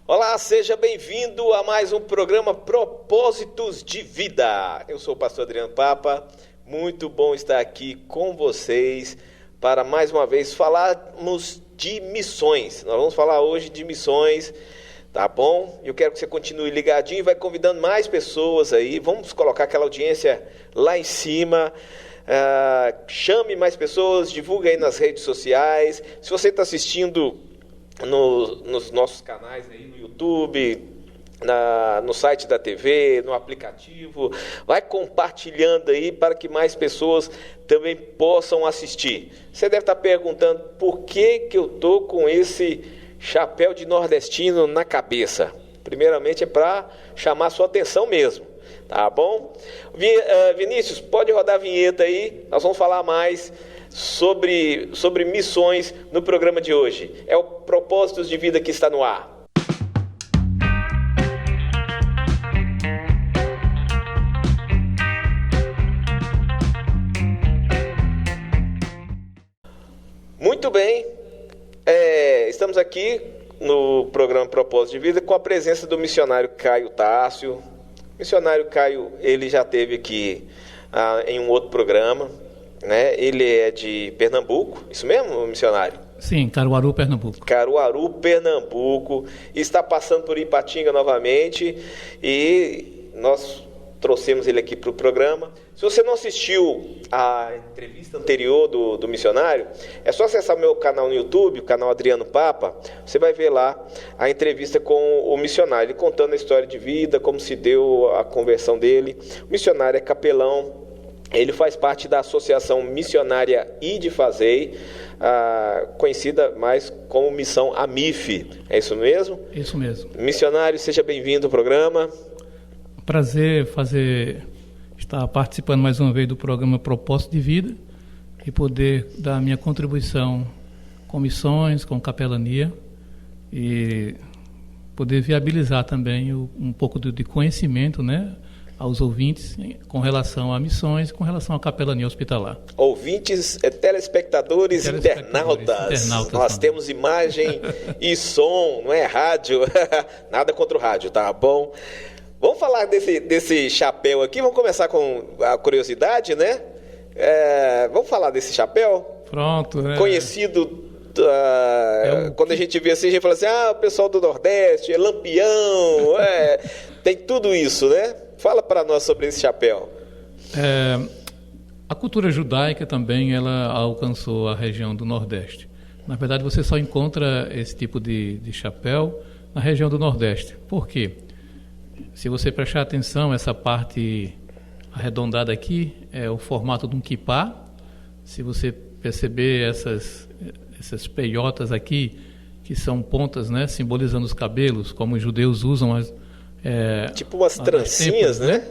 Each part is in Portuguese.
Olá, seja bem-vindo a mais um programa Propósitos de Vida. Eu sou o pastor Adriano Papa, muito bom estar aqui com vocês para mais uma vez falarmos de missões. Nós vamos falar hoje de missões, tá bom? Eu quero que você continue ligadinho e vai convidando mais pessoas aí. Vamos colocar aquela audiência lá em cima. Chame mais pessoas, divulgue aí nas redes sociais. Se você está assistindo nos nossos canais aí no YouTube, no site da TV, no aplicativo, vai compartilhando aí para que mais pessoas também possam assistir. Você deve estar perguntando por que eu estou com esse chapéu de nordestino na cabeça. Primeiramente é para chamar a sua atenção mesmo, tá bom? Vinícius, pode rodar a vinheta aí, nós vamos falar mais sobre missões no programa de hoje. É o Propósitos de Vida que está no ar. Muito bem, estamos aqui no programa Propósitos de Vida com a presença do missionário Caio Tássio. O missionário Caio, ele já esteve aqui em um outro programa, né? Ele é de Pernambuco, isso mesmo, missionário? Sim, Caruaru, Pernambuco. Caruaru, Pernambuco, está passando por Ipatinga novamente e nós trouxemos ele aqui para o programa. Se você não assistiu a entrevista anterior do missionário, é só acessar o meu canal no YouTube, o canal Adriano Papa, você vai ver lá a entrevista com o missionário, ele contando a história de vida, como se deu a conversão dele. O missionário é capelão. Ele faz parte da Associação Missionária Ide Fazei, conhecida mais como Missão AMIF. É isso mesmo? Isso mesmo. Missionário, seja bem-vindo ao programa. Prazer estar participando mais uma vez do programa Propósito de Vida e poder dar a minha contribuição com missões, com capelania e poder viabilizar também um pouco de conhecimento, né, aos ouvintes com relação a missões, com relação à capelania hospitalar. Ouvintes, telespectadores, internautas. Nós temos imagem e som, não é rádio. Nada contra o rádio, tá bom? Vamos falar desse chapéu aqui, vamos começar com a curiosidade, né? Vamos falar desse chapéu? Pronto. Conhecido... quando a gente vê assim, a gente fala assim, o pessoal do Nordeste, é Lampião, tem tudo isso, né? Fala para nós sobre esse chapéu. A cultura judaica também ela alcançou a região do Nordeste. Na verdade, você só encontra esse tipo de chapéu na região do Nordeste. Por quê? Se você prestar atenção, essa parte arredondada aqui é o formato de um quipá. Se você perceber essas peiotas aqui, que são pontas, né, simbolizando os cabelos, como os judeus usam tipo umas trancinhas, né?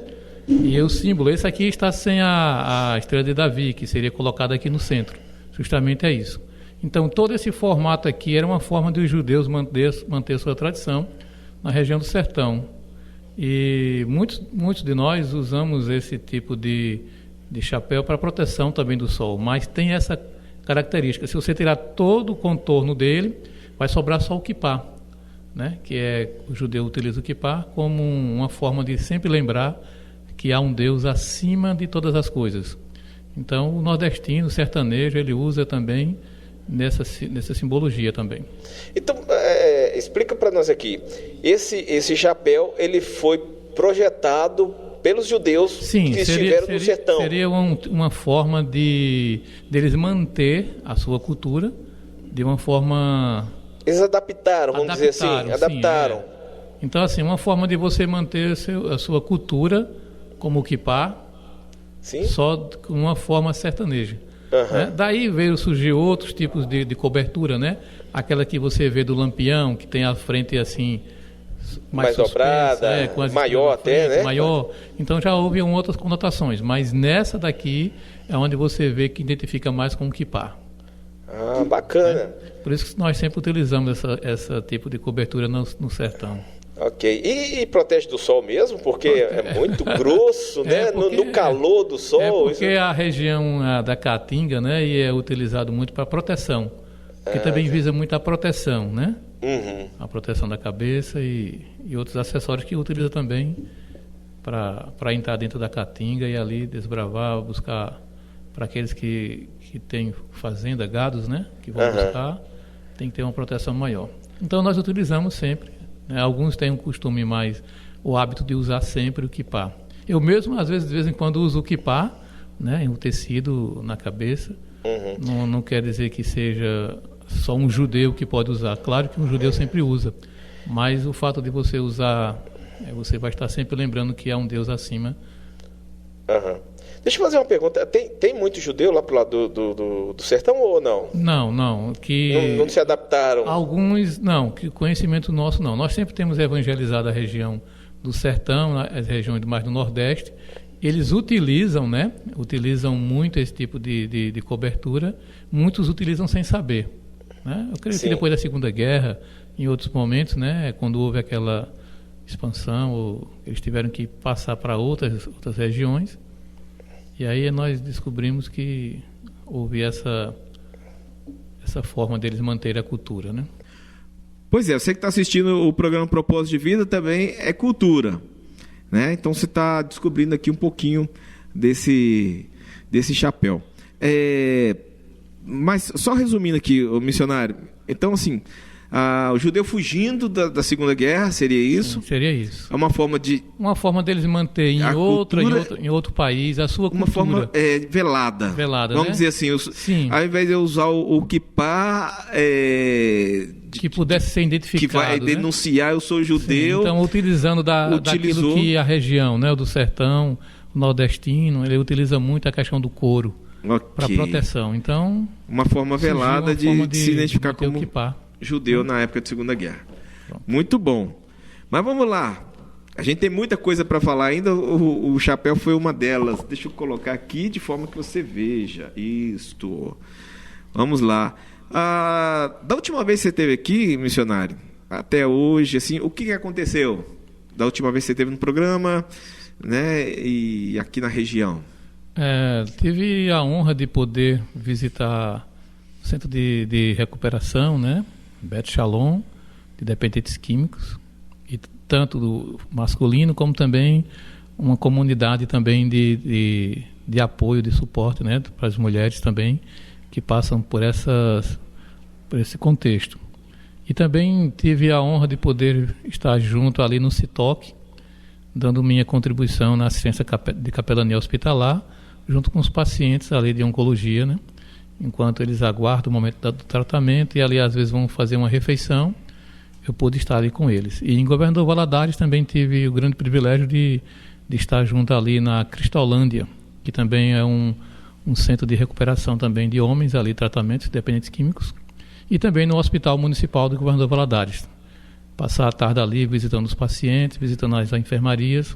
E o símbolo, esse aqui está sem a estrela de Davi, que seria colocada aqui no centro. Justamente é isso. Então, todo esse formato aqui era uma forma de os judeus manter sua tradição na região do sertão. E muitos de nós usamos esse tipo de chapéu para proteção também do sol, mas tem essa característica. Se você tirar todo o contorno dele, vai sobrar só o quipá, né? Que o judeu utiliza o quipá como uma forma de sempre lembrar que há um Deus acima de todas as coisas. Então, o nordestino, o sertanejo, ele usa também nessa simbologia também. Então, explica para nós aqui, esse chapéu, ele foi projetado pelos judeus. Sim, que estiveram no sertão. Seria uma forma deles manter a sua cultura de uma forma... Eles adaptaram, vamos dizer assim, adaptaram. Sim, Então, assim, uma forma de você manter a sua cultura como o quipá, sim, só com uma forma sertaneja. Né? Daí veio surgir outros tipos de cobertura, né? Aquela que você vê do Lampião, que tem a frente assim mais dobrada, maior até, né? Maior. Então já houve outras conotações, mas nessa daqui é onde você vê que identifica mais com o quipá. Bacana. Né? Por isso que nós sempre utilizamos esse tipo de cobertura no sertão. Ok. E protege do sol mesmo? Porque é muito grosso, né? No calor do sol. É porque a região da Caatinga, né? E é utilizado muito para proteção. Porque também visa muito a proteção, né? A proteção da cabeça e outros acessórios que utiliza também para entrar dentro da caatinga e ali desbravar, buscar para aqueles que têm fazenda, gados, né? Que vão buscar, tem que ter uma proteção maior. Então nós utilizamos sempre, né? Alguns têm o hábito de usar sempre o quipá. Eu mesmo, às vezes, de vez em quando uso o quipá, né? Em um tecido na cabeça. Não quer dizer que seja só um judeu que pode usar. Claro que um judeu sempre usa, mas o fato de você usar, você vai estar sempre lembrando que há um Deus acima. Deixa eu fazer uma pergunta. Tem muito judeu lá pro lado do sertão ou não? Não. Não se adaptaram? Alguns, não. Que conhecimento nosso, não. Nós sempre temos evangelizado a região do sertão, as regiões mais do Nordeste. Eles utilizam, né? Utilizam muito esse tipo de cobertura. Muitos utilizam sem saber, né? Eu creio que depois da Segunda Guerra, em outros momentos, né? Quando houve aquela expansão, eles tiveram que passar para outras regiões. E aí nós descobrimos que houve essa forma deles manterem a cultura, né? Pois é, você que está assistindo o programa Propósito de Vida também é cultura, né? Então você está descobrindo aqui um pouquinho desse chapéu. Mas só resumindo aqui, o missionário, então assim, o judeu fugindo da Segunda Guerra, seria isso? Sim, seria isso. É uma forma deles manter em outro país a sua cultura. Uma forma velada. Vamos dizer assim, ao invés de eu usar o quipá, que pudesse ser identificado, que vai denunciar, eu sou judeu. Sim, então, utilizando daquilo que a região, né, do sertão, o nordestino, ele utiliza muito a questão do couro para proteção. Então, uma forma velada de se identificar como quipá. Judeu na época de Segunda Guerra. Pronto. Muito bom. Mas vamos lá. A gente tem muita coisa para falar ainda. O chapéu foi uma delas. Deixa eu colocar aqui de forma que você veja. Isto. Vamos lá. Da última vez que você esteve aqui, missionário, até hoje, assim, o que aconteceu? Da última vez que você esteve no programa, né, e aqui na região? Tive a honra de poder visitar o Centro de Recuperação, né? Beth Shalom, de dependentes químicos, e tanto do masculino como também uma comunidade também de apoio, de suporte, né, para as mulheres também que passam por esse contexto. E também tive a honra de poder estar junto ali no CITOC, dando minha contribuição na assistência de capelania hospitalar, junto com os pacientes ali de oncologia, né? Enquanto eles aguardam o momento do tratamento e ali às vezes vão fazer uma refeição, eu pude estar ali com eles. E em Governador Valadares também tive o grande privilégio de estar junto ali na Cristolândia, que também é um centro de recuperação também de homens ali, tratamentos dependentes químicos, e também no Hospital Municipal do Governador Valadares. Passar a tarde ali visitando os pacientes, visitando as enfermarias,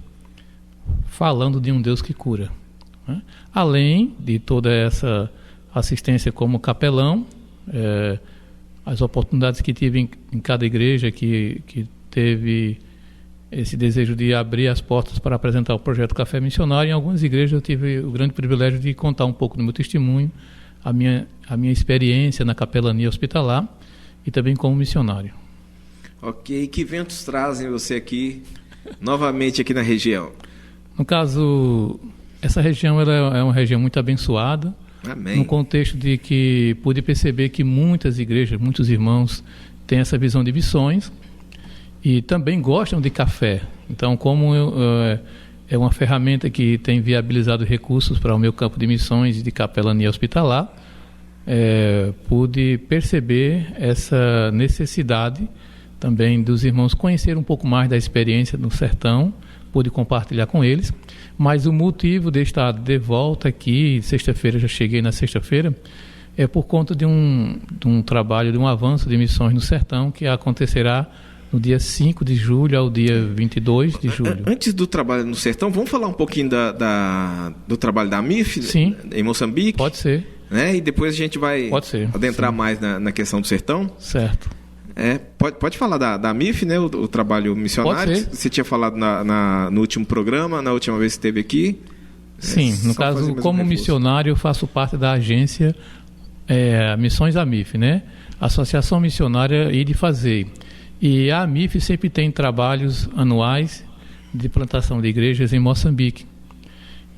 falando de um Deus que cura, né? Além de toda essa assistência como capelão, as oportunidades que tive em cada igreja que teve esse desejo de abrir as portas para apresentar o projeto Café Missionário. Em algumas igrejas eu tive o grande privilégio de contar um pouco do meu testemunho, a minha experiência na capelania hospitalar e também como missionário. Ok, que ventos trazem você aqui, novamente aqui na região? No caso, essa região ela é uma região muito abençoada. Amém. No contexto de que pude perceber que muitas igrejas, muitos irmãos têm essa visão de missões e também gostam de café. Então, como é uma ferramenta que tem viabilizado recursos para o meu campo de missões de capelania hospitalar, pude perceber essa necessidade também dos irmãos conhecer um pouco mais da experiência no sertão, pude compartilhar com eles. Mas o motivo de estar de volta aqui, sexta-feira, já cheguei na sexta-feira, é por conta de um trabalho, de um avanço de missões no sertão, que acontecerá no dia 5 de julho ao dia 22 de julho. Antes do trabalho no sertão, vamos falar um pouquinho do trabalho da AMIF? Sim. Em Moçambique? Pode ser. Né? E depois a gente vai adentrar mais na questão do sertão? Certo. Pode falar da AMIF, né? O trabalho missionário. Pode ser. Você tinha falado no último programa, na última vez que esteve aqui. Sim, no caso, como missionário, eu faço parte da agência Missões AMIF, né? Associação Missionária e de Fazer. E a AMIF sempre tem trabalhos anuais de plantação de igrejas em Moçambique.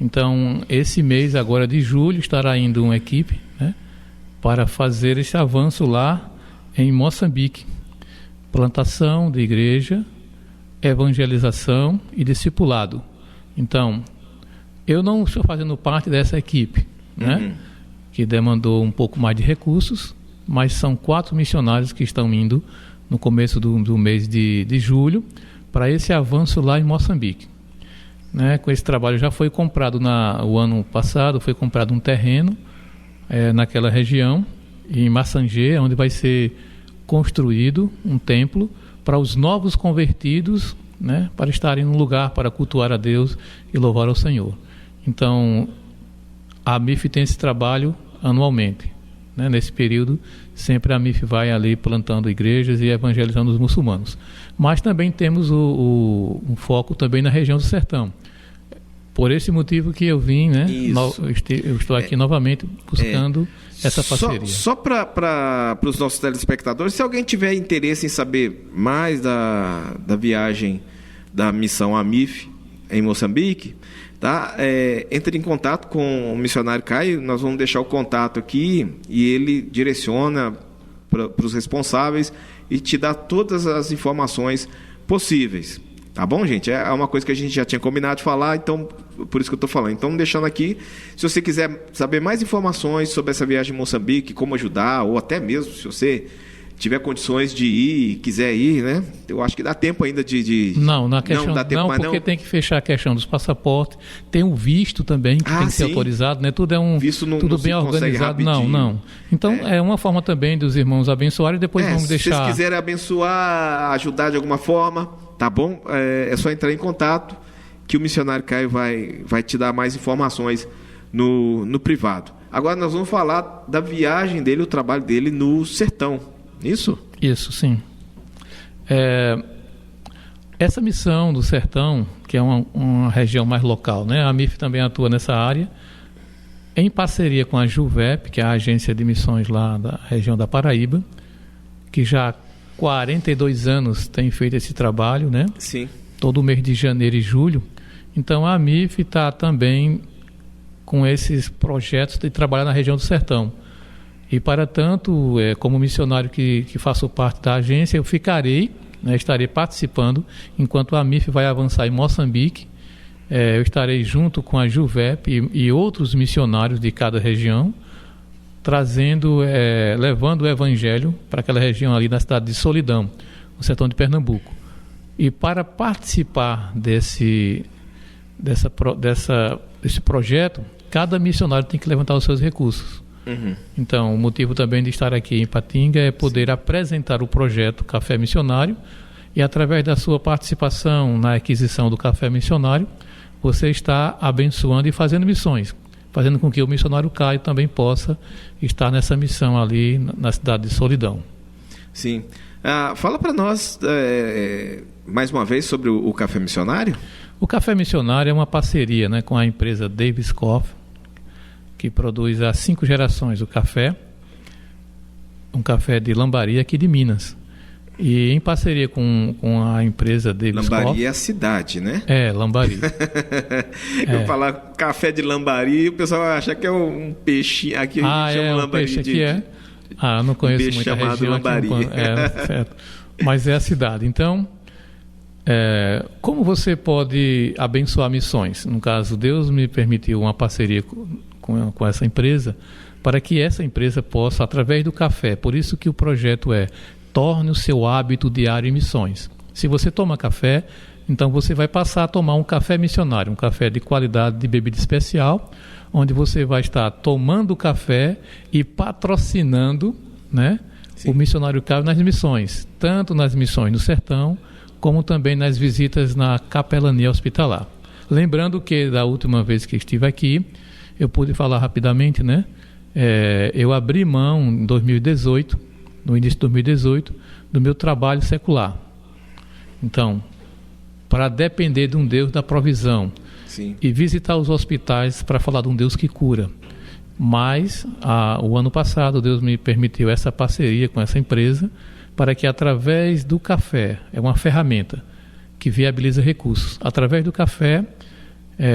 Então, esse mês agora de julho estará indo uma equipe, né, para fazer esse avanço lá em Moçambique. Plantação de igreja, evangelização e discipulado. Então, eu não estou fazendo parte dessa equipe, né, que demandou um pouco mais de recursos, mas são 4 missionários que estão indo no começo do mês de julho para esse avanço lá em Moçambique. Né, com esse trabalho já foi comprado o ano passado, foi comprado um terreno naquela região, em Massangê, onde vai ser construído um templo para os novos convertidos, né, para estarem num lugar para cultuar a Deus e louvar ao Senhor. Então, a AMIF tem esse trabalho anualmente. Né, nesse período, sempre a AMIF vai ali plantando igrejas e evangelizando os muçulmanos. Mas também temos um foco também na região do Sertão. Por esse motivo que eu vim, né? Eu estou aqui novamente buscando essa parceria. Só para os nossos telespectadores, se alguém tiver interesse em saber mais da viagem da missão AMIF em Moçambique, tá? Entre em contato com o missionário Caio, nós vamos deixar o contato aqui e ele direciona para os responsáveis e te dá todas as informações possíveis. Tá bom, gente? É uma coisa que a gente já tinha combinado de falar, então, por isso que eu estou falando. Então, deixando aqui, se você quiser saber mais informações sobre essa viagem em Moçambique, como ajudar, ou até mesmo se você tiver condições de ir, quiser ir, né? Eu acho que dá tempo ainda de... Não, na questão, não, dá tempo, não, porque tem que fechar a questão dos passaportes, tem um visto também que tem que ser autorizado, né? Tudo é tudo bem organizado. Não. Então, é uma forma também dos irmãos abençoarem, depois vamos deixar... Se vocês quiserem abençoar, ajudar de alguma forma, tá bom? É só entrar em contato que o missionário Caio vai te dar mais informações no privado. Agora nós vamos falar da viagem dele, o trabalho dele no sertão. Isso? Isso, sim. Essa missão do sertão, que é uma região mais local, né? A AMIF também atua nessa área, em parceria com a JUVEP, que é a agência de missões lá da região da Paraíba, que já há 42 anos tem feito esse trabalho, né? Sim. Todo mês de janeiro e julho. Então a AMIF está também com esses projetos de trabalhar na região do sertão. E, para tanto, como missionário que faço parte da agência, eu estarei participando, enquanto a AMIF vai avançar em Moçambique. Eu estarei junto com a JUVEP e outros missionários de cada região, levando o evangelho para aquela região ali na cidade de Solidão, no sertão de Pernambuco. E para participar desse projeto, cada missionário tem que levantar os seus recursos. Então, o motivo também de estar aqui em Ipatinga é poder apresentar o projeto Café Missionário e, através da sua participação na aquisição do Café Missionário, você está abençoando e fazendo missões, fazendo com que o missionário Caio também possa estar nessa missão ali na cidade de Solidão. Sim. Fala para nós mais uma vez sobre o Café Missionário. O Café Missionário é uma parceria, né, com a empresa Davis Coffee, que produz há 5 gerações o café, um café de Lambari aqui de Minas. E em parceria com a empresa Davis Coffee... Lambari é a cidade, né? Lambari. Eu falar café de Lambari, o pessoal vai achar que é um peixe. Aqui a gente chama Lambari. Peixe aqui não conheço muito a região. Lambari. Certo. Mas é a cidade. Então, como você pode abençoar missões? No caso, Deus me permitiu uma parceria com essa empresa, para que essa empresa possa, através do café, por isso que o projeto torne o seu hábito diário em missões. Se você toma café, então você vai passar a tomar um café missionário, um café de qualidade, de bebida especial, onde você vai estar tomando café e patrocinando, né, o missionário Caio nas missões, tanto nas missões no sertão, como também nas visitas na capelania hospitalar. Lembrando que da última vez que estive aqui, eu pude falar rapidamente, né? Eu abri mão em 2018, no início de 2018, do meu trabalho secular. Então, para depender de um Deus da provisão. Sim. E visitar os hospitais para falar de um Deus que cura. Mas, o ano passado, Deus me permitiu essa parceria com essa empresa para que, através do café, é uma ferramenta que viabiliza recursos. Através do café,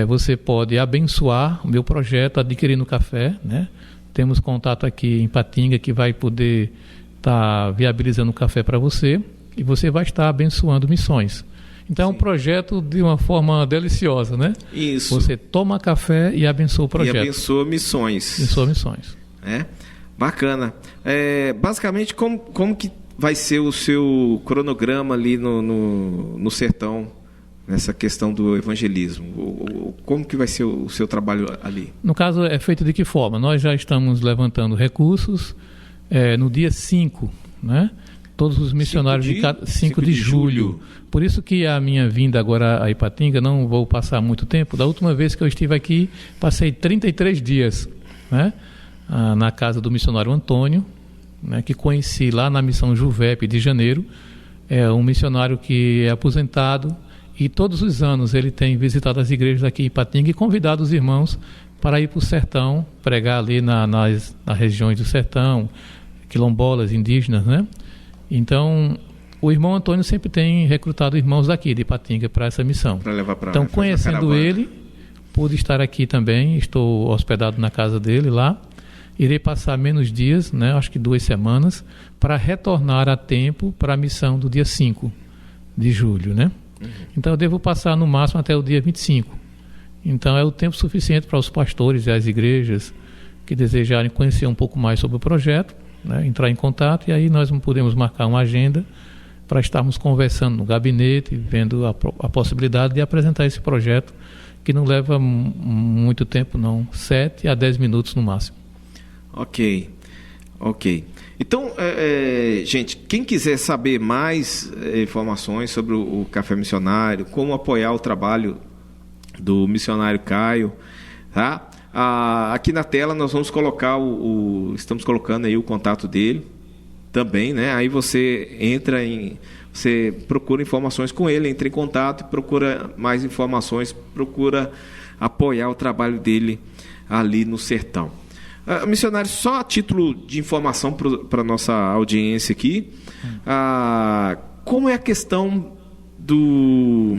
você pode abençoar o meu projeto adquirindo café, né? Temos contato aqui em Ipatinga que vai poder estar viabilizando o café para você e você vai estar abençoando missões. Então, é um projeto de uma forma deliciosa, né? Isso. Você toma café e abençoa o projeto. E abençoa missões. Abençoa missões. Bacana. Basicamente, como que vai ser o seu cronograma ali no sertão, nessa questão do evangelismo? Como que vai ser o seu trabalho ali? No caso, é feito de que forma? Nós já estamos levantando recursos no dia 5, né? Todos os missionários 5 de julho. Por isso que a minha vinda agora a Ipatinga, não vou passar muito tempo. Da última vez que eu estive aqui, passei 33 dias, né? Na casa do missionário Antônio, né? Que conheci lá na missão Juvep de Janeiro. É um missionário que é aposentado e todos os anos ele tem visitado as igrejas aqui em Ipatinga e convidado os irmãos para ir para o sertão, pregar ali nas regiões do sertão, quilombolas, indígenas, né? Então, o irmão Antônio sempre tem recrutado irmãos daqui de Ipatinga para essa missão. Para levar para Então, conhecendo ele, pude estar aqui também, estou hospedado na casa dele lá. Irei passar menos dias, né, acho que 2 semanas, para retornar a tempo para a missão do dia 5 de julho, né? Então, eu devo passar no máximo até o dia 25. Então, é o tempo suficiente para os pastores e as igrejas que desejarem conhecer um pouco mais sobre o projeto, né, entrar em contato, e aí nós podemos marcar uma agenda para estarmos conversando no gabinete, vendo a possibilidade de apresentar esse projeto, que não leva muito tempo não, 7 a 10 minutos no máximo. Ok. Então, gente, quem quiser saber mais informações sobre o Café Missionário, como apoiar o trabalho do missionário Caio, tá? Aqui na tela nós vamos colocar estamos colocando aí o contato dele também, né? Aí você você procura informações com ele, entra em contato, procura mais informações, procura apoiar o trabalho dele ali no sertão. Missionário, só a título de informação para a nossa audiência aqui, como é a questão do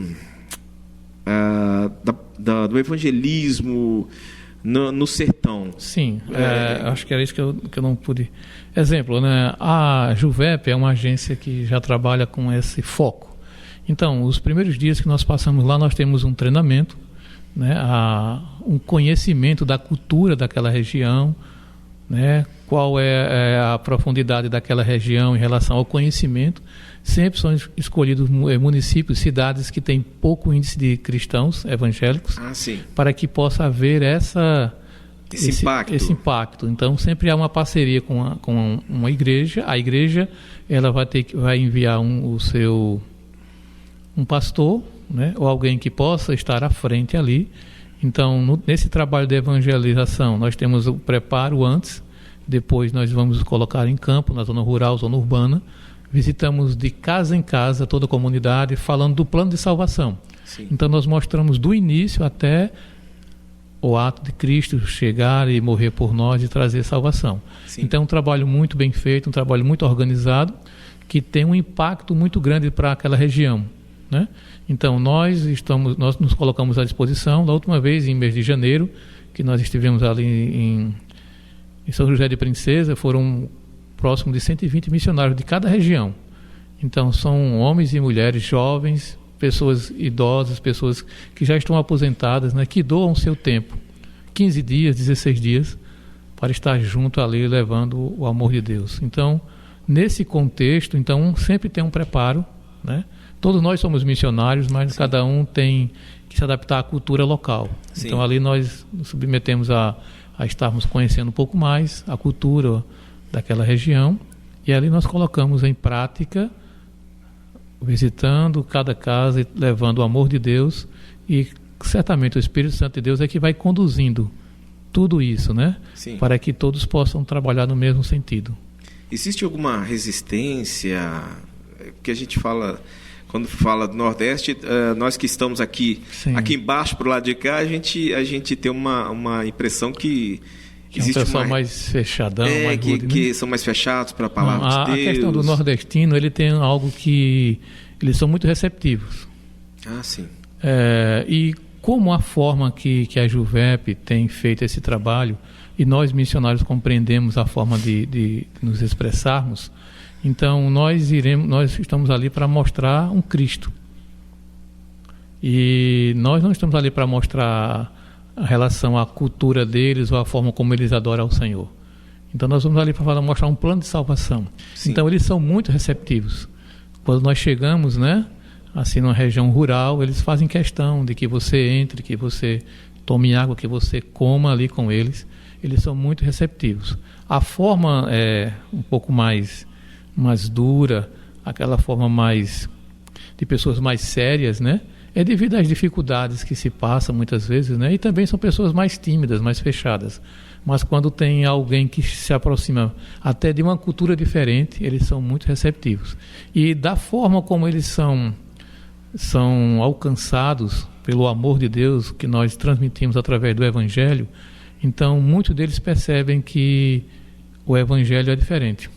evangelismo no sertão? Sim, acho que era isso que eu não pude. Exemplo, né? A Juvep é uma agência que já trabalha com esse foco. Então, os primeiros dias que nós passamos lá, nós temos um treinamento, né? Um conhecimento da cultura daquela região, né? Qual é a profundidade daquela região em relação ao conhecimento. Sempre são escolhidos municípios, cidades que têm pouco índice de cristãos evangélicos, para que possa haver esse impacto. Então, sempre há uma parceria com uma igreja. A igreja ela vai enviar um pastor, né, ou alguém que possa estar à frente ali. Então, nesse trabalho de evangelização, nós temos o preparo antes, depois nós vamos colocar em campo, na zona rural, zona urbana. Visitamos de casa em casa toda a comunidade, falando do plano de salvação. Sim. Então, nós mostramos do início até o ato de Cristo chegar e morrer por nós e trazer salvação. Sim. Então, é um trabalho muito bem feito, um trabalho muito organizado, que tem um impacto muito grande para aquela região, né? Então, nós nos colocamos à disposição. Da última vez, em mês de janeiro, que nós estivemos ali em São José de Princesa, foram próximo de 120 missionários de cada região. Então, são homens e mulheres jovens, pessoas idosas, pessoas que já estão aposentadas, né, que doam seu tempo, 15 dias, 16 dias, para estar junto ali, levando o amor de Deus. Então, nesse contexto, sempre tem um preparo, né? Todos nós somos missionários, mas Sim. cada um tem que se adaptar à cultura local. Sim. Então, ali nós nos submetemos a estarmos conhecendo um pouco mais a cultura daquela região, e ali nós colocamos em prática, visitando cada casa e levando o amor de Deus, e certamente o Espírito Santo de Deus é que vai conduzindo tudo isso, né? Sim. Para que todos possam trabalhar no mesmo sentido. Existe alguma resistência que a gente fala, quando fala do Nordeste, nós que estamos aqui embaixo, para o lado de cá, a gente tem uma impressão que Que é um pessoal mais fechadão, mais rude, que são mais fechados para a palavra de Deus. A questão do nordestino, ele tem algo que eles são muito receptivos. Ah, sim. E como a forma que a Juvep tem feito esse trabalho, e nós missionários compreendemos a forma de nos expressarmos, então nós estamos ali para mostrar um Cristo. E nós não estamos ali para mostrar a relação à cultura deles ou a forma como eles adoram ao Senhor. Então nós vamos ali para mostrar um plano de salvação. Sim. Então eles são muito receptivos. Quando nós chegamos, né, assim numa região rural, eles fazem questão de que você entre, que você tome água, que você coma ali com eles. Eles são muito receptivos. A forma é um pouco mais dura, aquela forma mais de pessoas mais sérias, né? É devido às dificuldades que se passam muitas vezes, né? E também são pessoas mais tímidas, mais fechadas. Mas quando tem alguém que se aproxima até de uma cultura diferente, eles são muito receptivos. E da forma como eles são alcançados pelo amor de Deus que nós transmitimos através do Evangelho, então muitos deles percebem que o Evangelho é diferente,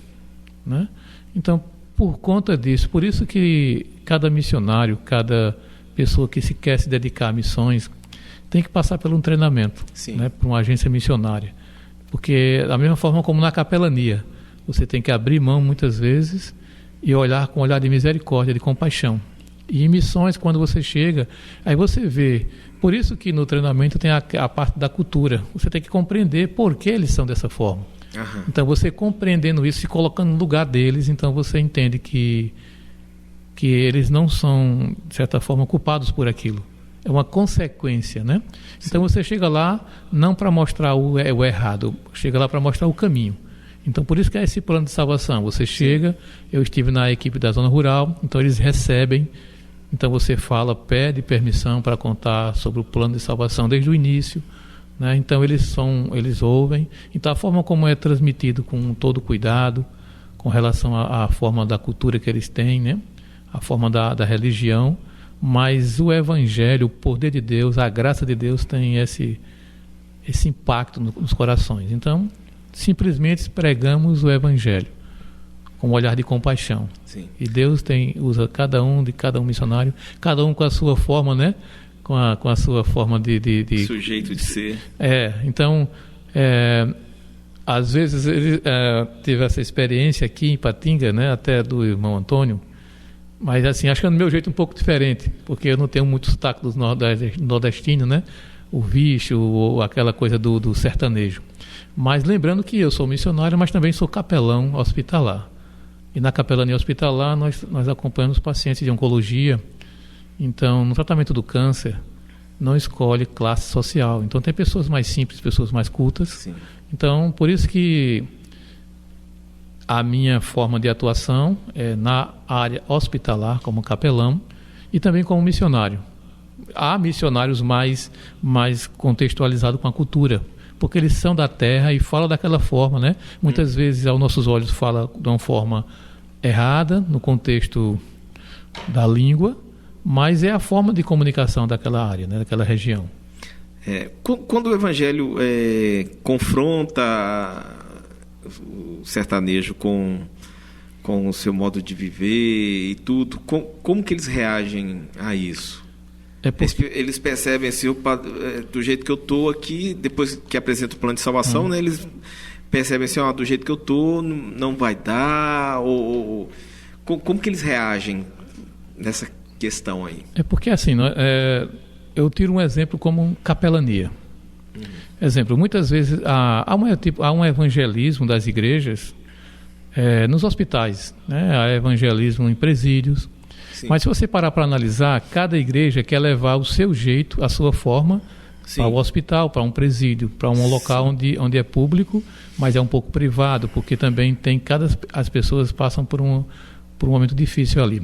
né? Então, por conta disso, por isso que cada missionário, cada pessoa que se quer se dedicar a missões tem que passar por um treinamento, né, por uma agência missionária, porque da mesma forma como na capelania você tem que abrir mão muitas vezes e olhar com um olhar de misericórdia, de compaixão. E em missões, quando você chega, aí você vê. Por isso que no treinamento tem a parte da cultura. Você tem que compreender por que eles são dessa forma. Uhum. Então você compreendendo isso, se colocando no lugar deles, então você entende que eles não são, de certa forma, culpados por aquilo. É uma consequência, né? Sim. Então você chega lá não para mostrar o errado, chega lá para mostrar o caminho. Então por isso que é esse plano de salvação. Você chega, eu estive na equipe da zona rural, então eles recebem, então você pede permissão para contar sobre o plano de salvação desde o início, né? Então eles ouvem. Então a forma como é transmitido com todo cuidado, com relação à forma da cultura que eles têm, né? A forma da religião, mas o Evangelho, o poder de Deus, a graça de Deus tem esse impacto nos corações. Então, simplesmente pregamos o Evangelho com um olhar de compaixão. Sim. E Deus usa cada um missionário, cada um com a sua forma, né? Com a sua forma de sujeito de ser. Então, às vezes ele teve essa experiência aqui em Patinga, né? Até do irmão Antônio. Mas assim, acho que é do meu jeito um pouco diferente, porque eu não tenho muito sotaque dos nordestinos, né? O bicho, aquela coisa do sertanejo. Mas lembrando que eu sou missionário, mas também sou capelão hospitalar. E na capelania hospitalar nós acompanhamos pacientes de oncologia. Então, no tratamento do câncer, não escolhe classe social. Então, tem pessoas mais simples, pessoas mais cultas. Sim. Então, por isso que a minha forma de atuação é na área hospitalar, como capelão, e também como missionário. Há missionários mais contextualizados com a cultura, porque eles são da terra e falam daquela forma, né? Muitas vezes, aos nossos olhos, fala de uma forma errada, no contexto da língua, mas é a forma de comunicação daquela área, né? Daquela região. Quando o Evangelho confronta o sertanejo com o seu modo de viver e tudo, como que eles reagem a isso? Eles percebem assim, do jeito que eu estou aqui, depois que apresenta o plano de salvação, né, eles percebem assim, do jeito que eu estou não vai dar, como que eles reagem nessa questão aí? Porque assim, eu tiro um exemplo como capelania. Exemplo, muitas vezes há um evangelismo das igrejas nos hospitais, né? Há evangelismo em presídios. Sim. Mas se você parar para analisar, cada igreja quer levar o seu jeito, a sua forma, para o hospital, para um presídio, para um local onde é público, mas é um pouco privado, porque também as pessoas passam por um momento difícil ali.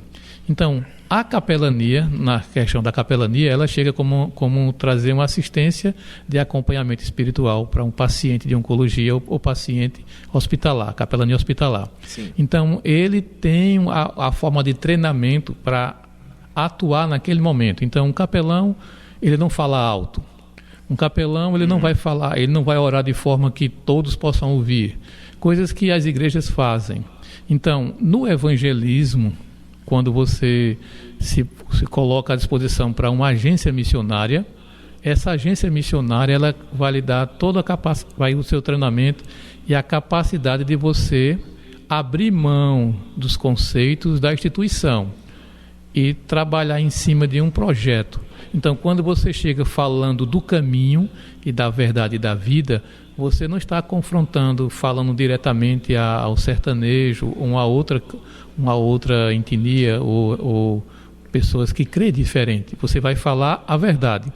Então, a capelania, na questão da capelania, ela chega como trazer uma assistência de acompanhamento espiritual para um paciente de oncologia ou paciente hospitalar, capelania hospitalar. Sim. Então, ele tem a forma de treinamento para atuar naquele momento. Então, um capelão, ele não fala alto. Um capelão, ele não vai falar, ele não vai orar de forma que todos possam ouvir. Coisas que as igrejas fazem. Então, no evangelismo, quando você se coloca à disposição para uma agência missionária, essa agência missionária, ela vai lhe dar toda a capacidade, vai o seu treinamento e a capacidade de você abrir mão dos conceitos da instituição e trabalhar em cima de um projeto. Então, quando você chega falando do caminho e da verdade e da vida, você não está confrontando, falando diretamente ao sertanejo, uma outra etnia ou pessoas que creem diferente. Você vai falar a verdade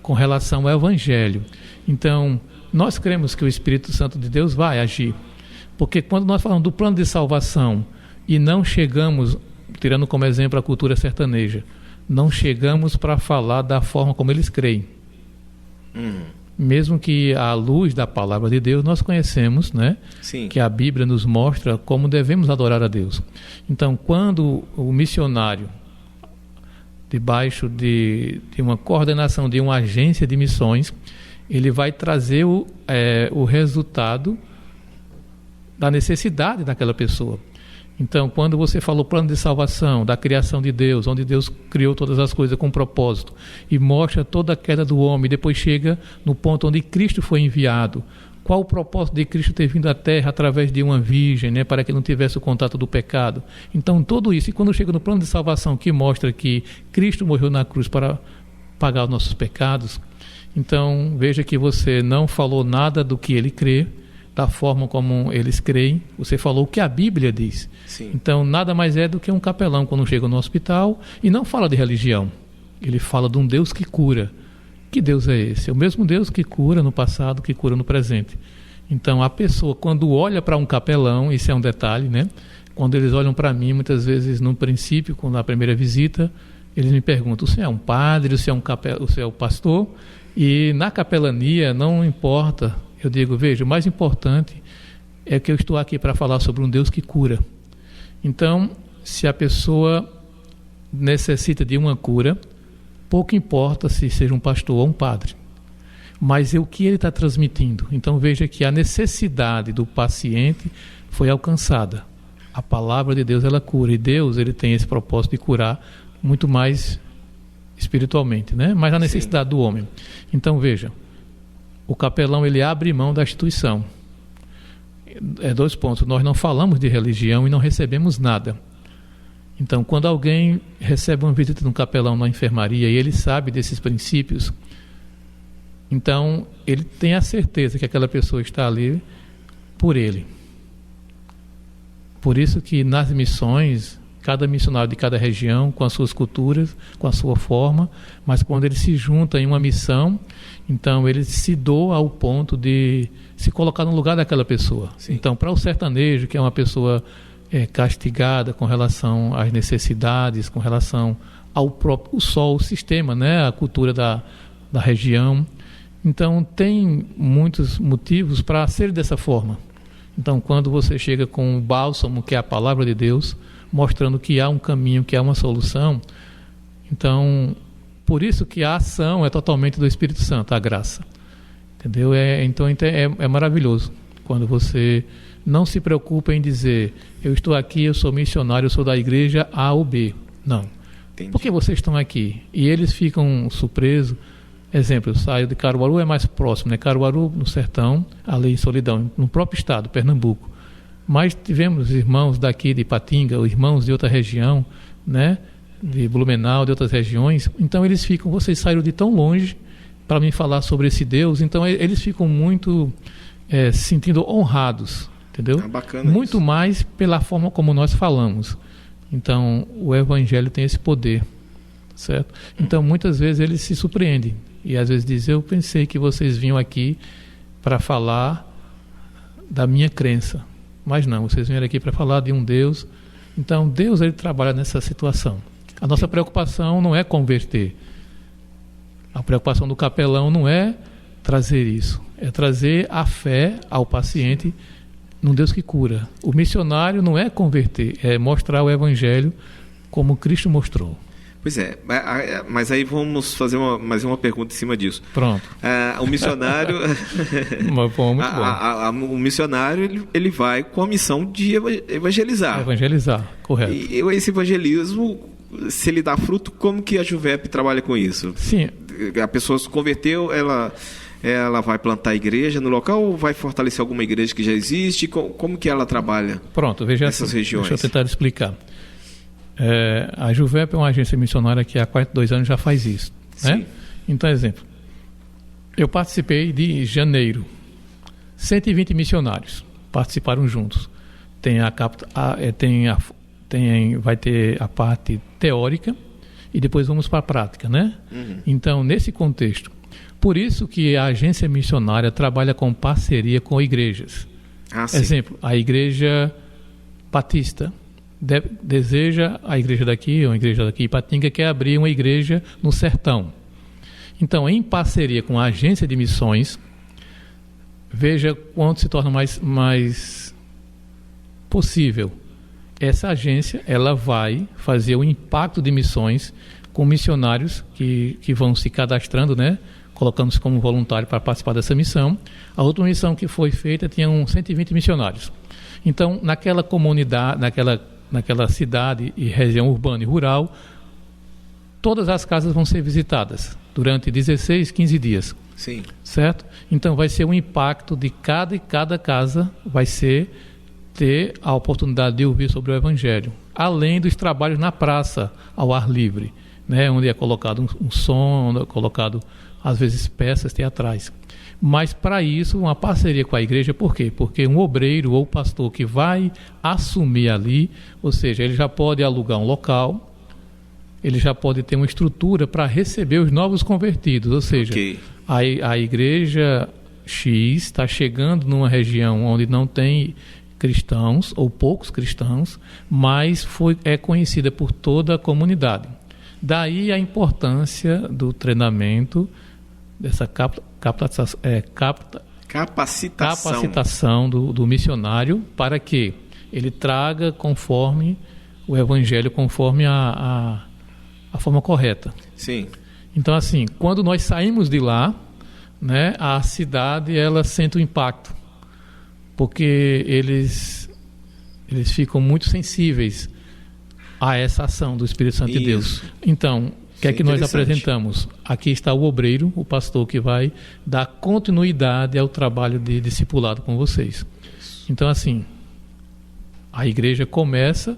com relação ao Evangelho. Então, nós cremos que o Espírito Santo de Deus vai agir. Porque quando nós falamos do plano de salvação e não chegamos, tirando como exemplo a cultura sertaneja, não chegamos para falar da forma como eles creem. Mesmo que à luz da palavra de Deus nós conhecemos, né, que a Bíblia nos mostra como devemos adorar a Deus. Então, quando o missionário, debaixo de uma coordenação de uma agência de missões, ele vai trazer o resultado da necessidade daquela pessoa. Então, quando você falou plano de salvação, da criação de Deus, onde Deus criou todas as coisas com propósito, e mostra toda a queda do homem, depois chega no ponto onde Cristo foi enviado. Qual o propósito de Cristo ter vindo à Terra através de uma virgem, né, para que não tivesse o contato do pecado? Então, tudo isso, e quando chega no plano de salvação, que mostra que Cristo morreu na cruz para pagar os nossos pecados, então, veja que você não falou nada do que ele crê, da forma como eles creem, você falou o que a Bíblia diz. Sim. Então, nada mais é do que um capelão quando chega no hospital e não fala de religião. Ele fala de um Deus que cura. Que Deus é esse? É o mesmo Deus que cura no passado, que cura no presente. Então, a pessoa, quando olha para um capelão, isso é um detalhe, né? Quando eles olham para mim, muitas vezes, no princípio, na primeira visita, eles me perguntam, o senhor é um padre, o senhor é um pastor? E na capelania, não importa. Eu digo, veja, o mais importante é que eu estou aqui para falar sobre um Deus que cura. Então, se a pessoa necessita de uma cura, pouco importa se seja um pastor ou um padre. Mas é o que ele está transmitindo. Então, veja que a necessidade do paciente foi alcançada. A palavra de Deus, ela cura. E Deus, ele tem esse propósito de curar muito mais espiritualmente, né? Mas a necessidade do homem. Então, veja, o capelão, ele abre mão da instituição. Dois pontos. Nós não falamos de religião e não recebemos nada. Então, quando alguém recebe uma visita de um capelão na enfermaria e ele sabe desses princípios, então ele tem a certeza que aquela pessoa está ali por ele. Por isso que nas missões, cada missionário de cada região, com as suas culturas, com a sua forma, mas quando ele se junta em uma missão, então ele se doa ao ponto de se colocar no lugar daquela pessoa. Sim. Então, para o sertanejo, que é uma pessoa castigada com relação às necessidades, com relação ao próprio sol, o sistema, né, a cultura da região, então tem muitos motivos para ser dessa forma. Então, quando você chega com o bálsamo, que é a palavra de Deus, mostrando que há um caminho, que há uma solução, então, por isso que a ação é totalmente do Espírito Santo, a graça. Entendeu? Então é maravilhoso quando você não se preocupa em dizer, eu estou aqui, eu sou missionário, eu sou da igreja A ou B. Não. Entendi. Por que vocês estão aqui? E eles ficam surpresos. Exemplo, eu saio de Caruaru, é mais próximo, né? Caruaru, no sertão, ali em Solidão, no próprio estado, Pernambuco. Mas tivemos irmãos daqui de Ipatinga, irmãos de outra região, né? De Blumenau, de outras regiões. Então eles ficam, vocês saíram de tão longe para me falar sobre esse Deus. Então eles ficam muito se sentindo honrados, entendeu? Bacana muito isso. Mais pela forma como nós falamos. Então o Evangelho tem esse poder, certo? Então muitas vezes eles se surpreendem e às vezes dizem, eu pensei que vocês vinham aqui para falar da minha crença, mas não, vocês vieram aqui para falar de um Deus. Então Deus, ele trabalha nessa situação. A nossa preocupação não é converter. A preocupação do capelão não é trazer isso, é trazer a fé ao paciente num Deus que cura. O missionário não é converter, é mostrar o Evangelho como Cristo mostrou. Pois é, mas aí vamos fazer mais uma pergunta em cima disso. Pronto. O missionário, Muito bom. O missionário ele vai com a missão de evangelizar. Evangelizar, correto. E esse evangelismo, se ele dá fruto, como que a Juvep trabalha com isso? Sim. A pessoa se converteu, ela vai plantar igreja no local ou vai fortalecer alguma igreja que já existe? Como que ela trabalha? Pronto, veja nessas regiões? Deixa eu tentar explicar. A Juvep é uma agência missionária que há 42 anos já faz isso. Né? Então, exemplo, eu participei de janeiro. 120 missionários participaram juntos. Vai ter a parte teórica e depois vamos para a prática, né? Então, nesse contexto, por isso que a agência missionária trabalha com parceria com igrejas. Exemplo, a igreja batista deseja, a igreja daqui, ou a igreja daqui em Patinga, quer abrir uma igreja no sertão. Então, em parceria com a agência de missões, veja quanto se torna mais possível. Essa agência, ela vai fazer o impacto de missões com missionários que vão se cadastrando, né? Colocando-se como voluntário para participar dessa missão. A outra missão que foi feita tinha 120 missionários. Então, naquela comunidade, naquela cidade e região urbana e rural, todas as casas vão ser visitadas durante 16, 15 dias. Sim. Certo? Então, vai ser um impacto de cada casa, vai ser ter a oportunidade de ouvir sobre o Evangelho, além dos trabalhos na praça, ao ar livre, né? Onde é colocado um som, onde é colocado, às vezes, peças teatrais. Mas, para isso, uma parceria com a igreja, por quê? Porque um obreiro ou pastor que vai assumir ali, ou seja, ele já pode alugar um local, ele já pode ter uma estrutura para receber os novos convertidos, ou seja, a igreja X está chegando numa região onde não tem cristãos, ou poucos cristãos, mas é conhecida por toda a comunidade. Daí a importância do treinamento, dessa capacitação do missionário, para que ele traga conforme o Evangelho, conforme a forma correta. Sim. Então, assim, quando nós saímos de lá, né, a cidade ela sente o impacto, porque eles ficam muito sensíveis a essa ação do Espírito Santo de Deus. Então, o que é que nós apresentamos? Aqui está o obreiro, o pastor, que vai dar continuidade ao trabalho de discipulado com vocês. Então, assim, a igreja começa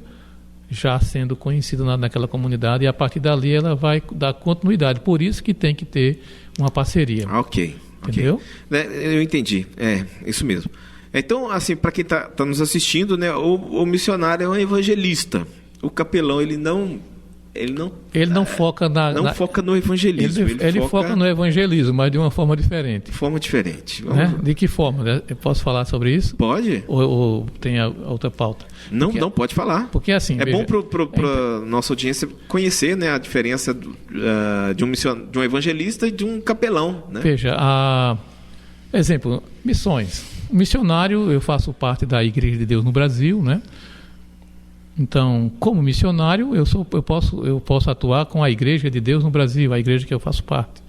já sendo conhecida naquela comunidade e a partir dali ela vai dar continuidade. Por isso que tem que ter uma parceria. Ok. Entendeu? Eu entendi. É, isso mesmo. Então, assim, para quem está nos assistindo, né, o missionário é um evangelista. O capelão, ele não foca foca no evangelismo. Ele foca no evangelismo, mas de uma forma diferente. Né? De que forma? Eu posso falar sobre isso? Pode. Ou tem a outra pauta? Não, pode falar. Porque assim... bom para nossa audiência conhecer, né, a diferença de um evangelista e de um capelão. Né? Veja, exemplo, missões. Missionário, eu faço parte da Igreja de Deus no Brasil, né? Então, como missionário, eu posso atuar com a Igreja de Deus no Brasil, a igreja que eu faço parte.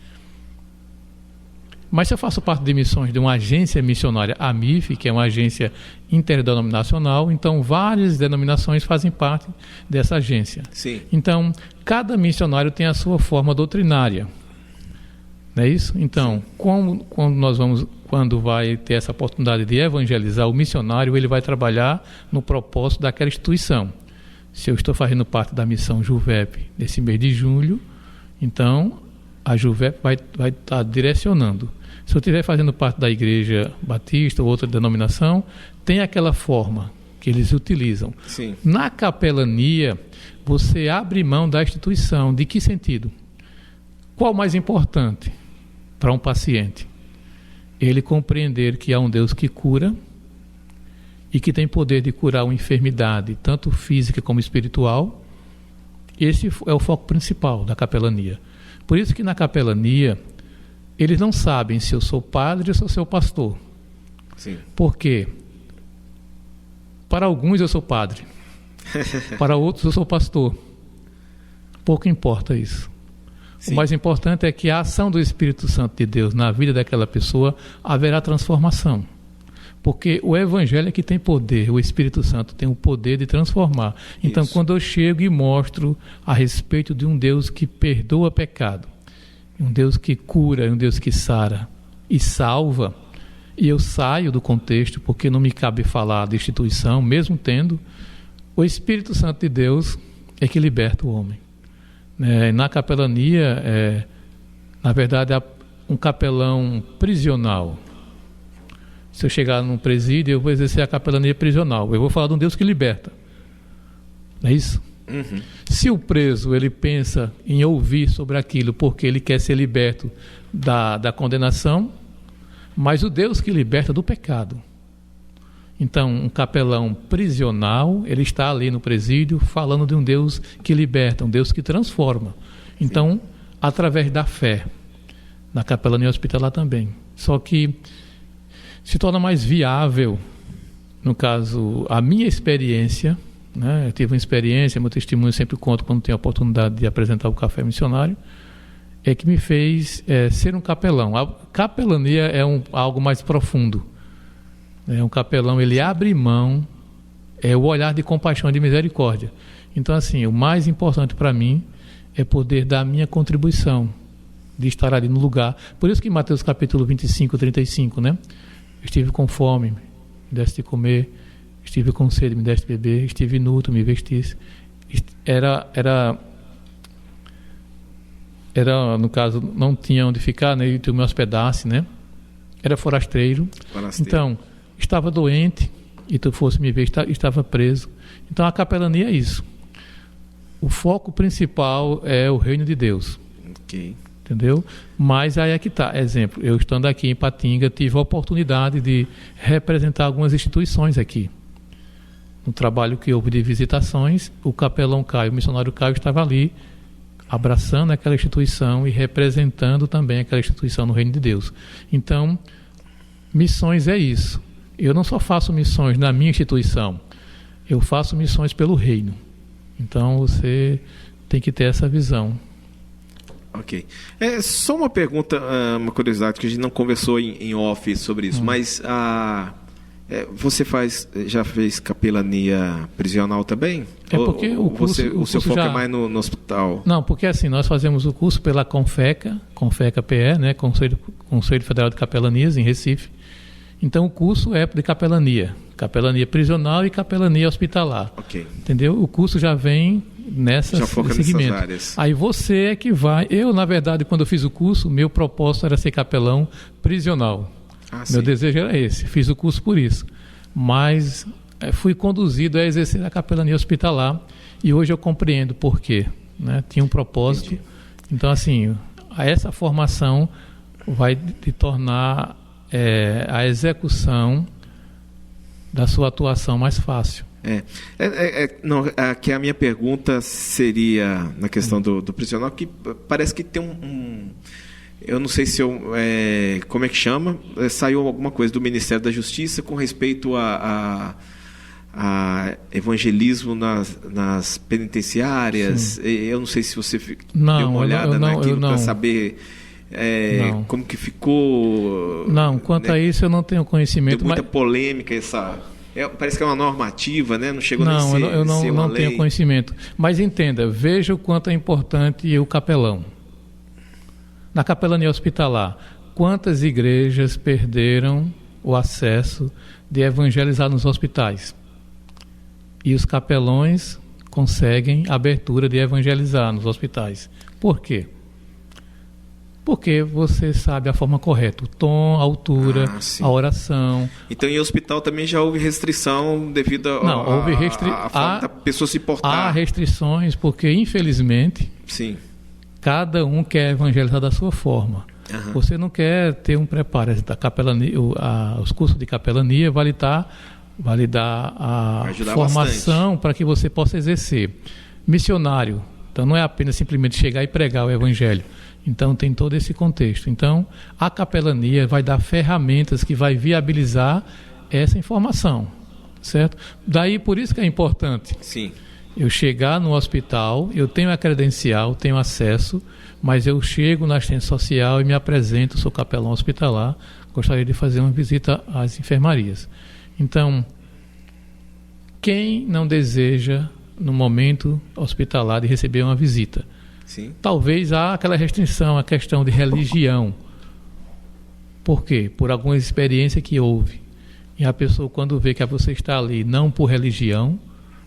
Mas se eu faço parte de missões de uma agência missionária, a MIF, que é uma agência interdenominacional, então várias denominações fazem parte dessa agência. Sim. Então, cada missionário tem a sua forma doutrinária. Não é isso? Então, quando vai ter essa oportunidade de evangelizar, o missionário ele vai trabalhar no propósito daquela instituição. Se eu estou fazendo parte da missão Juvep nesse mês de julho, então a Juvep vai estar direcionando. Se eu estiver fazendo parte da igreja batista ou outra denominação, tem aquela forma que eles utilizam. Sim. Na capelania, você abre mão da instituição. De que sentido? Qual o mais importante para um paciente? Ele compreender que há um Deus que cura e que tem poder de curar uma enfermidade, tanto física como espiritual. Esse é o foco principal da capelania. Por isso que na capelania, eles não sabem se eu sou padre ou se eu sou pastor. Sim. Por quê? Para alguns eu sou padre, para outros eu sou pastor. pouco importa isso. Sim. O mais importante é que a ação do Espírito Santo de Deus na vida daquela pessoa haverá transformação. Porque o Evangelho é que tem poder, o Espírito Santo tem o poder de transformar. Então, quando eu chego e mostro a respeito de um Deus que perdoa pecado, um Deus que cura, um Deus que sara e salva, e eu saio do contexto, porque não me cabe falar de instituição, mesmo tendo, o Espírito Santo de Deus é que liberta o homem. Na capelania, na verdade, há um capelão prisional. Se eu chegar num presídio, eu vou exercer a capelania prisional. Eu vou falar de um Deus que liberta. Não é isso? Uhum. Se o preso ele pensa em ouvir sobre aquilo porque ele quer ser liberto da condenação, mas o Deus que liberta do pecado. Então, um capelão prisional, ele está ali no presídio falando de um Deus que liberta, um Deus que transforma. Então, através da fé, na capelania hospitalar também. Só que se torna mais viável, no caso, a minha experiência, né? Eu tive uma experiência, meu testemunho eu sempre conto quando tenho a oportunidade de apresentar o Café Missionário, é que me fez ser um capelão. A capelania é algo mais profundo. Um capelão, ele abre mão, o olhar de compaixão e de misericórdia. Então, assim, o mais importante para mim é poder dar a minha contribuição, de estar ali no lugar. Por isso que em Mateus capítulo 25, 35, né? Estive com fome, me deste de comer, estive com sede, me deste de beber, estive nu, tu me vestiste. Era, no caso, não tinha onde ficar, né? E tu me hospedasse, né? Era forasteiro. Então, estava doente e tu fosse me ver, estava preso. Então, a capelania é isso. O foco principal é o reino de Deus. Ok. Entendeu? Mas aí é que está. Exemplo, eu estando aqui em Patinga, tive a oportunidade de representar algumas instituições aqui. No trabalho que houve de visitações, o capelão Caio, o missionário Caio estava ali, abraçando aquela instituição e representando também aquela instituição no reino de Deus. Então, missões é isso. Eu não só faço missões na minha instituição, eu faço missões pelo reino. Então, você tem que ter essa visão. Ok. Só uma pergunta, uma curiosidade, que a gente não conversou em off sobre isso, mas você já fez capelania prisional também? Porque o seu foco é mais no hospital? Não, porque assim, nós fazemos o curso pela CONFECA-PE, né, Conselho Federal de Capelanias, em Recife. Então, o curso é de capelania prisional e capelania hospitalar. Ok. Entendeu? O curso já vem nesse segmento. Áreas. Aí você é que vai... Eu, na verdade, quando eu fiz o curso, meu propósito era ser capelão prisional. Meu desejo era esse. Fiz o curso por isso. Mas fui conduzido a exercer a capelania hospitalar e hoje eu compreendo por quê. Né? Tinha um propósito. Entendi. Então, assim, essa formação vai te tornar a execução da sua atuação mais fácil. Que a minha pergunta seria na questão do prisional, que parece que tem eu não sei se como é que chama, saiu alguma coisa do Ministério da Justiça com respeito a evangelismo nas penitenciárias. Sim. Eu não sei se você deu uma olhada naquilo para saber como que ficou. Não, quanto a isso eu não tenho conhecimento. Tem muita polêmica parece que é uma normativa, né? Não chegou nem a ser eu não tenho conhecimento. Mas entenda, veja o quanto é importante o capelão. Na capelania hospitalar, quantas igrejas perderam o acesso de evangelizar nos hospitais? E os capelões conseguem abertura de evangelizar nos hospitais. Por quê? Porque você sabe a forma correta, o tom, a altura, a oração. Então, em hospital também já houve restrição devido à falta da pessoa se portar. Há restrições porque, infelizmente, sim, cada um quer evangelizar da sua forma. Uhum. Você não quer ter um preparo. Da capelania, os cursos de capelania vai lhe dar a formação para que você possa exercer. Missionário. Então, não é apenas simplesmente chegar e pregar o evangelho. Então, tem todo esse contexto. Então, a capelania vai dar ferramentas que vai viabilizar essa informação, certo? Daí, por isso que é importante. Sim. eu chegar no hospital, eu tenho a credencial, tenho acesso, mas eu chego na assistência social e me apresento, sou capelão hospitalar, gostaria de fazer uma visita às enfermarias. Então, quem não deseja, no momento hospitalar, de receber uma visita? Sim. Talvez há aquela restrição, a questão de religião. Por quê? Por alguma experiência que houve. E a pessoa, quando vê que você está ali, não por religião,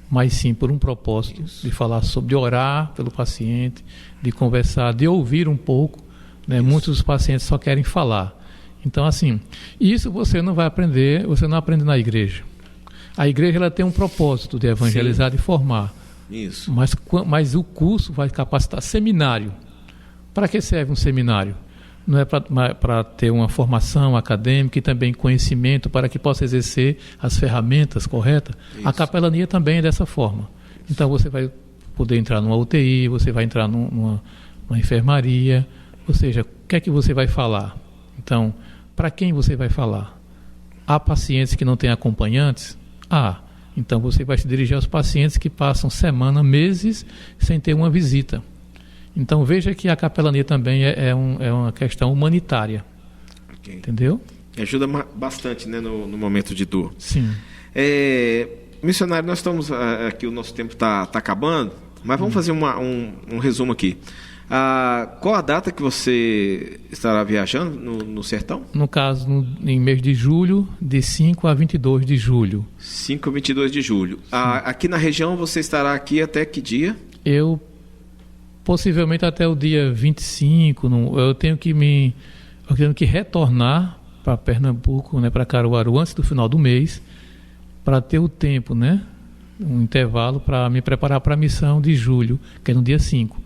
mas sim por um propósito, de falar sobre, de orar pelo paciente, de conversar, de ouvir um pouco, né? Muitos dos pacientes só querem falar. Então, assim, isso você não vai aprender, você não aprende na igreja. A igreja, ela tem um propósito de evangelizar, sim, de formar. Isso. Mas o curso vai capacitar. Seminário. Para que serve um seminário? Não é para ter uma formação acadêmica e também conhecimento para que possa exercer as ferramentas corretas. Isso. A capelania também é dessa forma. Então você vai poder entrar numa UTI, você vai entrar numa enfermaria, ou seja, o que é que você vai falar? Então, para quem você vai falar? Há pacientes que não têm acompanhantes? Então você vai se dirigir aos pacientes que passam semana, meses, sem ter uma visita. Então veja que a capelania também é uma questão humanitária. Okay. Entendeu? Ajuda bastante, né, no momento de dor. Sim. Missionário, nós estamos aqui, o nosso tempo está acabando, mas vamos fazer um resumo aqui. Qual a data que você estará viajando no sertão? No caso, em mês de julho, de 5 a 22 de julho. 5 a 22 de julho. Aqui na região, você estará aqui até que dia? Eu, possivelmente até o dia 25, eu tenho que retornar para Pernambuco, né, para Caruaru, antes do final do mês, para ter o tempo, né, um intervalo para me preparar para a missão de julho, que é no dia 5.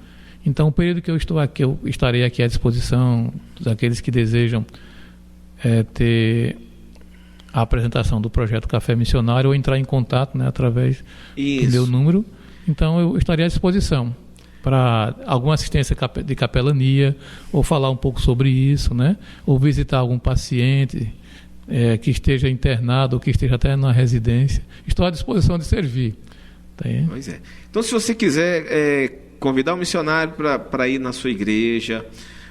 Então, o período que eu estou aqui, eu estarei aqui à disposição daqueles que desejam ter a apresentação do projeto Café Missionário ou entrar em contato, né, através do meu número. Então, eu estarei à disposição para alguma assistência de capelania ou falar um pouco sobre isso, né, ou visitar algum paciente que esteja internado ou que esteja até na residência. Estou à disposição de servir. Tá aí? Pois é. Então, se você quiser convidar o missionário para ir na sua igreja,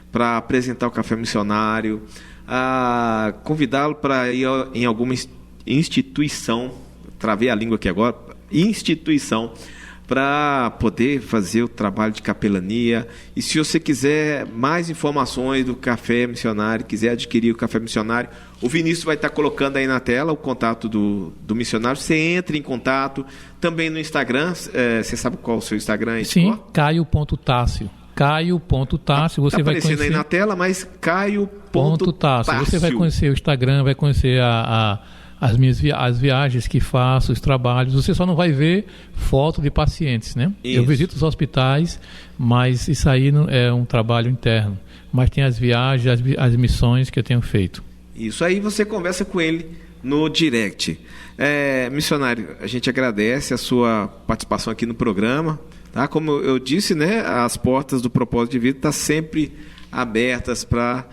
para apresentar o Café Missionário, convidá-lo para ir em alguma instituição, travei a língua aqui agora, instituição, para poder fazer o trabalho de capelania. E se você quiser mais informações do Café Missionário, quiser adquirir o Café Missionário, o Vinícius vai estar colocando aí na tela o contato do missionário. Você entra em contato. Também no Instagram, você sabe qual é o seu Instagram? Sim, Caio.Tássio. Caio.Tássio, você vai conhecer... aparecendo aí na tela, mas Caio.Tássio. Você vai conhecer o Instagram, vai conhecer as viagens que faço, os trabalhos. Você só não vai ver foto de pacientes, né? Isso. Eu visito os hospitais, mas isso aí não é um trabalho interno. Mas tem as viagens, as missões que eu tenho feito. Isso aí você conversa com ele no direct. Missionário, a gente agradece a sua participação aqui no programa. Tá? Como eu disse, né, as portas do Propósito de Vida estão sempre abertas para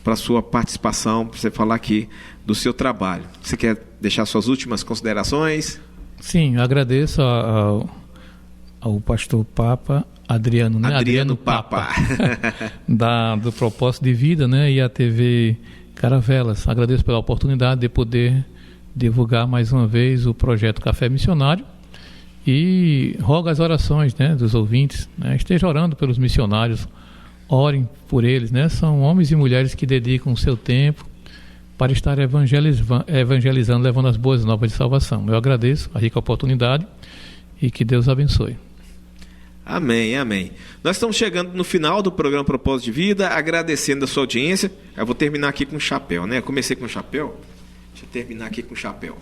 a sua participação, para você falar aqui do seu trabalho. Você quer deixar suas últimas considerações? Sim, eu agradeço ao pastor Papa Adriano, né? Adriano Papa. Do Propósito de Vida, né? E a TV Caravelas. Agradeço pela oportunidade de poder divulgar mais uma vez o projeto Café Missionário e rogo as orações, né, dos ouvintes, né? Esteja orando pelos missionários, orem por eles, né? São homens e mulheres que dedicam o seu tempo para estar evangelizando, levando as boas novas de salvação. Eu agradeço a rica oportunidade e que Deus abençoe. Amém, amém. Nós estamos chegando no final do programa Propósito de Vida, agradecendo a sua audiência. Eu vou terminar aqui com o chapéu, né? Eu comecei com o chapéu, deixa eu terminar aqui com o chapéu.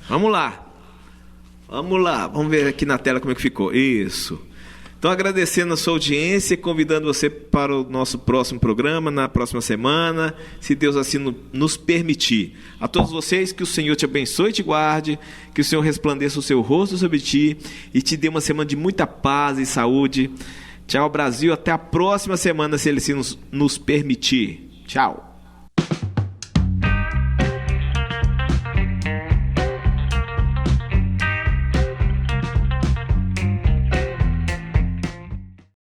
Vamos lá, vamos ver aqui na tela como é que ficou. Isso. Então, agradecendo a sua audiência, convidando você para o nosso próximo programa, na próxima semana, se Deus assim nos permitir. A todos vocês, que o Senhor te abençoe e te guarde, que o Senhor resplandeça o seu rosto sobre ti e te dê uma semana de muita paz e saúde. Tchau, Brasil. Até a próxima semana, se Ele assim nos permitir. Tchau.